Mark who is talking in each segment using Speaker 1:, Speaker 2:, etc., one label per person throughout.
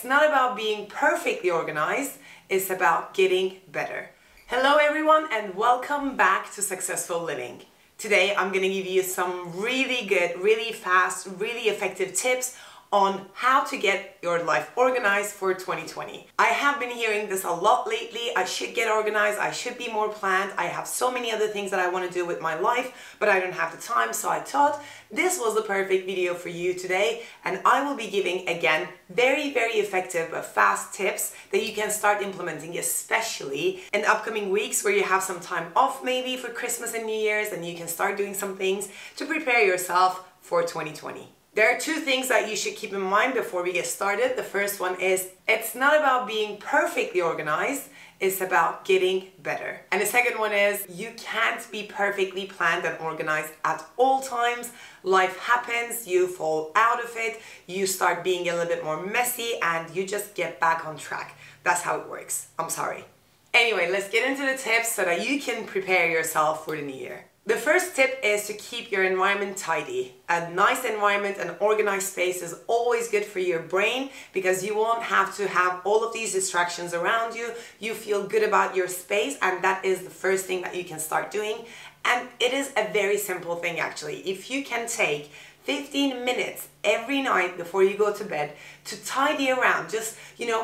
Speaker 1: It's not about being perfectly organized, it's about getting better. Hello everyone and welcome back to Successful Living. Today I'm going to give you some really good, really fast, really effective tips on how to get your life organized for 2020. I have been hearing this a lot lately. I should get organized, I should be more planned. I have so many other things that I want to do with my life, but I don't have the time, so I thought this was the perfect video for you today, and I will be giving, again, very effective but fast tips that you can start implementing, especially in upcoming weeks where you have some time off maybe for Christmas and New Year's, and you can start doing some things to prepare yourself for 2020. There are two things that you should keep in mind before we get started. The first one is, it's not about being perfectly organized, it's about getting better. And the second one is, you can't be perfectly planned and organized at all times. Life happens, you fall out of it, you start being a little bit more messy, and you just get back on track. That's how it works. I'm sorry. Anyway, let's get into the tips so that you can prepare yourself for the new year. The first tip is to keep your environment tidy. A nice environment, an organized space is always good for your brain because you won't have to have all of these distractions around you. You feel good about your space, and that is the first thing that you can start doing. And it is a very simple thing actually. If you can take 15 minutes every night before you go to bed to tidy around, just,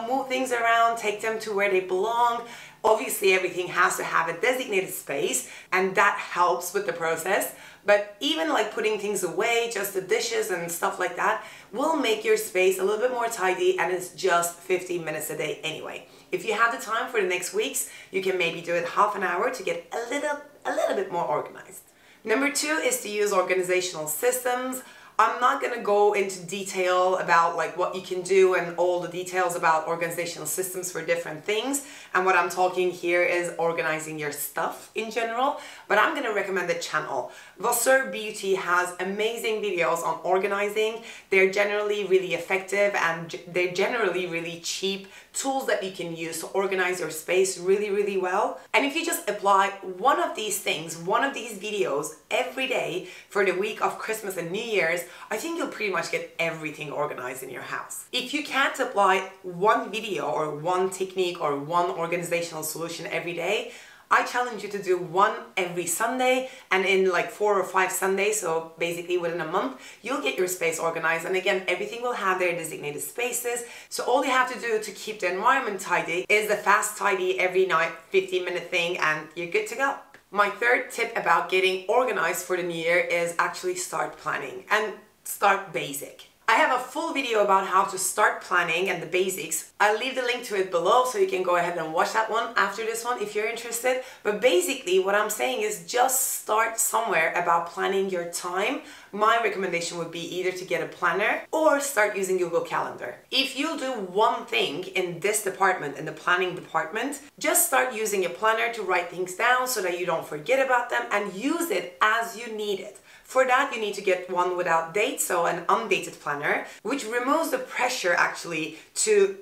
Speaker 1: move things around, take them to where they belong. Obviously, everything has to have a designated space, and that helps with the process. But even like putting things away, just the dishes and stuff like that, will make your space a little bit more tidy, and it's just 15 minutes a day anyway. If you have the time for the next weeks, you can maybe do it half an hour to get a little bit more organized. Number two is to use organizational systems. I'm not going to go into detail about like what you can do and all the details about organizational systems for different things. And what I'm talking here is organizing your stuff in general. But I'm going to recommend the channel. Vasseur Beauty has amazing videos on organizing. They're generally really effective, and they're generally really cheap tools that you can use to organize your space really well. And if you just apply one of these things, one of these videos every day for the week of Christmas and New Year's, I think you'll pretty much get everything organized in your house. If you can't apply one video or one technique or one organizational solution every day, I challenge you to do one every Sunday, and in like 4 or 5 Sundays, so basically within a month, you'll get your space organized. And again, everything will have their designated spaces. So all you have to do to keep the environment tidy is the fast tidy every night 15-minute thing, and you're good to go. My third tip about getting organized for the new year is actually start planning, and start basic. I have a full video about how to start planning and the basics. I'll leave the link to it below so you can go ahead and watch that one after this one if you're interested. But basically what I'm saying is just start somewhere about planning your time. My recommendation would be either to get a planner or start using Google Calendar. If you do one thing in this department, in the planning department, just start using a planner to write things down so that you don't forget about them, and use it as you need it. For that, you need to get one without date, so an undated planner, which removes the pressure actually to,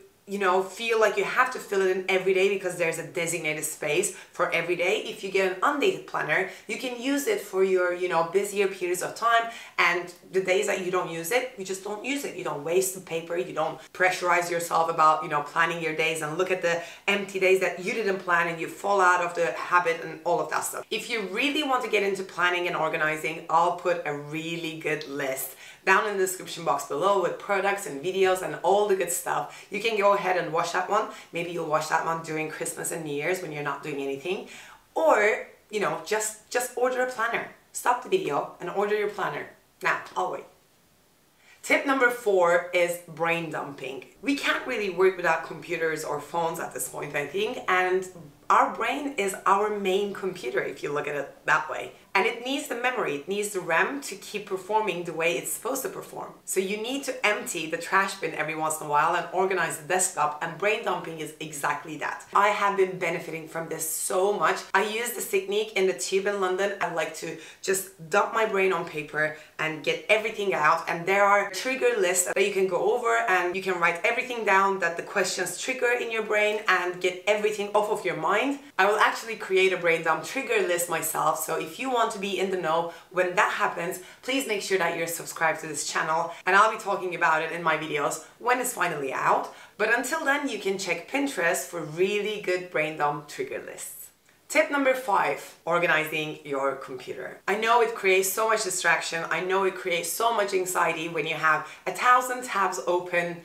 Speaker 1: feel like you have to fill it in every day because there's a designated space for every day. If you get an undated planner, you can use it for your, busier periods of time, and the days that you don't use it, you just don't use it. You don't waste the paper, you don't pressurize yourself about, planning your days and look at the empty days that you didn't plan and you fall out of the habit and all of that stuff. If you really want to get into planning and organizing, I'll put a really good list down in the description box below with products and videos and all the good stuff. You can go ahead and watch that one. Maybe you'll watch that one during Christmas and New Year's when you're not doing anything. Or, just order a planner. Stop the video and order your planner. Now, I'll wait. Tip number 4 is brain dumping. We can't really work without computers or phones at this point, I think, and our brain is our main computer if you look at it that way. And it needs the memory, it needs the RAM to keep performing the way it's supposed to perform. So you need to empty the trash bin every once in a while and organize the desktop, and brain dumping is exactly that. I have been benefiting from this so much. I use this technique in the tube in London. I like to just dump my brain on paper and get everything out. And there are trigger lists that you can go over, and you can write everything down that the questions trigger in your brain and get everything off of your mind. I will actually create a brain dump trigger list myself, so if you want to be in the know when that happens, please make sure that you're subscribed to this channel, and I'll be talking about it in my videos when it's finally out. But until then, you can check Pinterest for really good brain dump trigger lists. Tip number 5, organizing your computer. I know it creates so much distraction. I know it creates so much anxiety when you have 1,000 tabs open,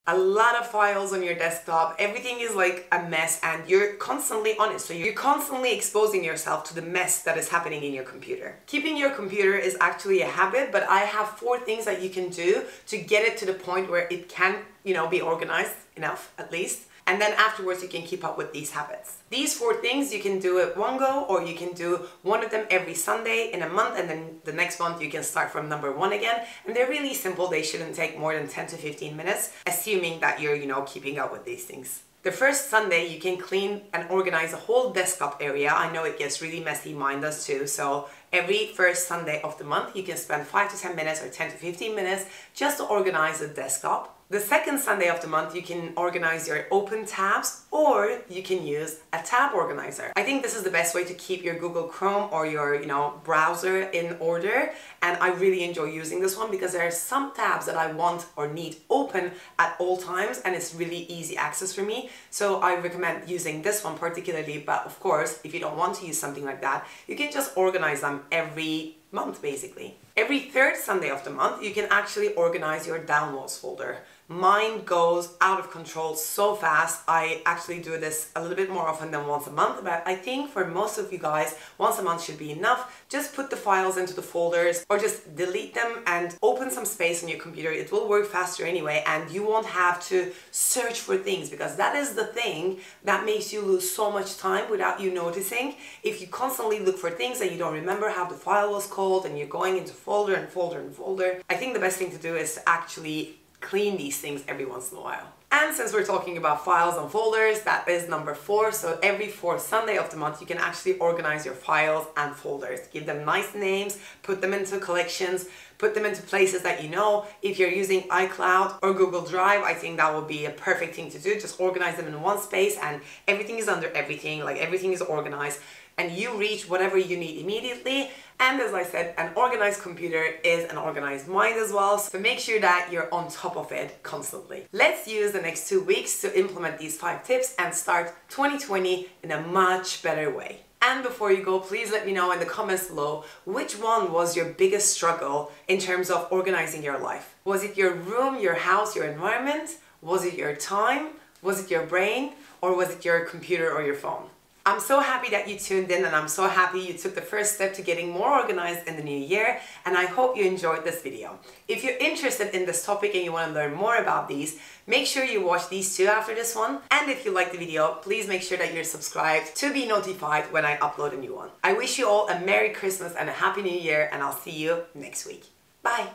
Speaker 1: a lot of files on your desktop, everything is like a mess, and you're constantly on it. So you're constantly exposing yourself to the mess that is happening in your computer. Keeping your computer is actually a habit, but I have 4 things that you can do to get it to the point where it can, be organized enough at least. And then afterwards you can keep up with these habits. These 4 things you can do at one go, or you can do one of them every Sunday in a month, and then the next month you can start from number 1 again. And they're really simple. They shouldn't take more than 10 to 15 minutes, assuming that you're, keeping up with these things. The first Sunday you can clean and organize a whole desktop area. I know it gets really messy, mine does too. So every first Sunday of the month you can spend 5 to 10 minutes or 10 to 15 minutes just to organize the desktop. The second Sunday of the month you can organize your open tabs, or you can use a tab organizer. I think this is the best way to keep your Google Chrome or your browser in order, and I really enjoy using this one because there are some tabs that I want or need open at all times, and it's really easy access for me. So I recommend using this one particularly, but of course if you don't want to use something like that, you can just organize them every month basically. Every third Sunday of the month you can actually organize your downloads folder. Mine goes out of control so fast. I actually do this a little bit more often than once a month, but I think for most of you guys, once a month should be enough. Just put the files into the folders or just delete them and open some space on your computer. It will work faster anyway, and you won't have to search for things, because that is the thing that makes you lose so much time without you noticing. If you constantly look for things and you don't remember how the file was called and you're going into folder and folder and folder, I think the best thing to do is to actually clean these things every once in a while. And since we're talking about files and folders, that is number 4. So every 4th Sunday of the month you can actually organize your files and folders. Give them nice names, put them into collections, put them into places that you know. If you're using iCloud or Google Drive, I think that would be a perfect thing to do. Just organize them in one space and everything is under everything, like everything is organized, and you reach whatever you need immediately. And as I said, an organized computer is an organized mind as well, so make sure that you're on top of it constantly. Let's use the next 2 weeks to implement these 5 tips and start 2020 in a much better way. And before you go, please let me know in the comments below which one was your biggest struggle in terms of organizing your life. Was it your room, your house, your environment? Was it your time? Was it your brain? Or was it your computer or your phone? I'm so happy that you tuned in, and I'm so happy you took the first step to getting more organized in the new year, and I hope you enjoyed this video. If you're interested in this topic and you want to learn more about these, make sure you watch these 2 after this one. And if you like the video, please make sure that you're subscribed to be notified when I upload a new one. I wish you all a Merry Christmas and a Happy New Year, and I'll see you next week. Bye!